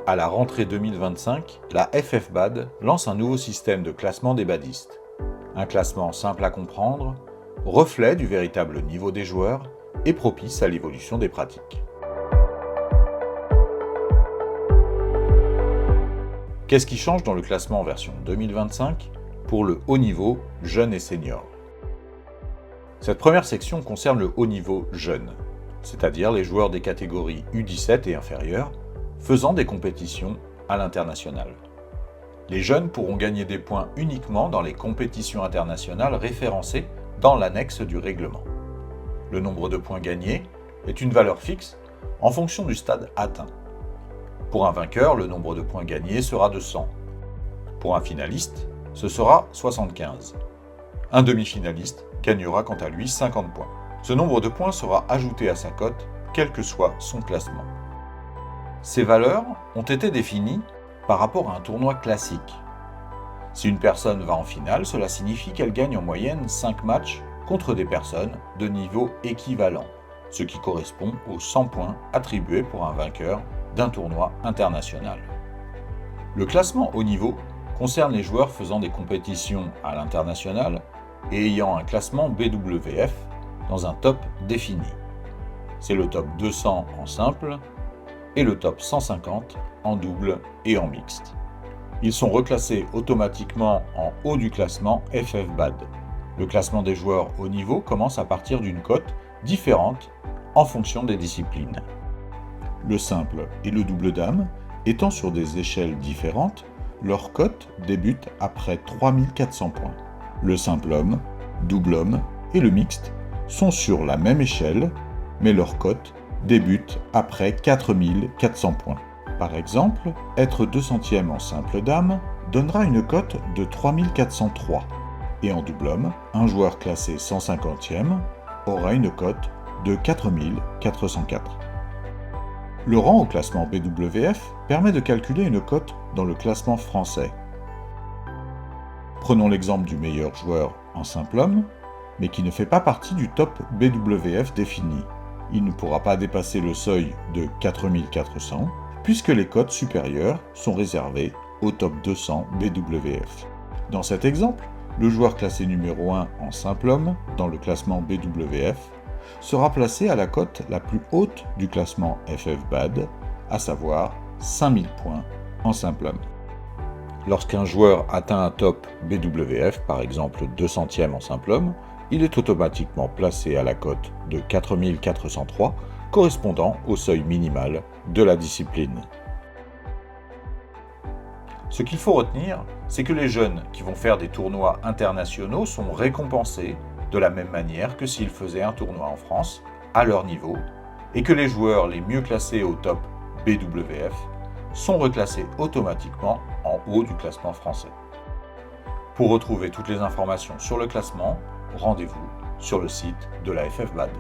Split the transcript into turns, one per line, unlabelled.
À la rentrée 2025, la FFBAD lance un nouveau système de classement des badistes. Un classement simple à comprendre, reflet du véritable niveau des joueurs et propice à l'évolution des pratiques. Qu'est-ce qui change dans le classement en version 2025 pour le haut niveau jeune et senior? Cette première section concerne le haut niveau jeune, c'est-à-dire les joueurs des catégories U17 et inférieures, faisant des compétitions à l'international. Les jeunes pourront gagner des points uniquement dans les compétitions internationales référencées dans l'annexe du règlement. Le nombre de points gagnés est une valeur fixe en fonction du stade atteint. Pour un vainqueur, le nombre de points gagnés sera de 100. Pour un finaliste, ce sera 75. Un demi-finaliste gagnera quant à lui 50 points. Ce nombre de points sera ajouté à sa cote, quel que soit son classement. Ces valeurs ont été définies par rapport à un tournoi classique. Si une personne va en finale, cela signifie qu'elle gagne en moyenne 5 matchs contre des personnes de niveau équivalent, ce qui correspond aux 100 points attribués pour un vainqueur d'un tournoi international. Le classement haut niveau concerne les joueurs faisant des compétitions à l'international et ayant un classement BWF dans un top défini. C'est le top 200 en simple et le top 150 en double et en mixte. Ils sont reclassés automatiquement en haut du classement FFBAD. Le classement des joueurs haut niveau commence à partir d'une cote différente en fonction des disciplines. Le simple et le double dame étant sur des échelles différentes, leur cote débute après 3400 points. Le simple homme, double homme et le mixte sont sur la même échelle, mais leur cote débute après 4400 points. Par exemple, être 200e en simple dame donnera une cote de 3403, et en double homme, un joueur classé 150e aura une cote de 4404. Le rang au classement BWF permet de calculer une cote dans le classement français. Prenons l'exemple du meilleur joueur en simple homme, mais qui ne fait pas partie du top BWF défini. Il ne pourra pas dépasser le seuil de 4400, puisque les cotes supérieures sont réservées au top 200 BWF. Dans cet exemple, le joueur classé numéro 1 en simple homme dans le classement BWF sera placé à la cote la plus haute du classement FFBAD, à savoir 5000 points en simple homme. Lorsqu'un joueur atteint un top BWF, par exemple 200e en simple homme, il est automatiquement placé à la cote de 4403, correspondant au seuil minimal de la discipline. Ce qu'il faut retenir, c'est que les jeunes qui vont faire des tournois internationaux sont récompensés de la même manière que s'ils faisaient un tournoi en France, à leur niveau, et que les joueurs les mieux classés au top BWF sont reclassés automatiquement en haut du classement français. Pour retrouver toutes les informations sur le classement, rendez-vous sur le site de la FFBAD.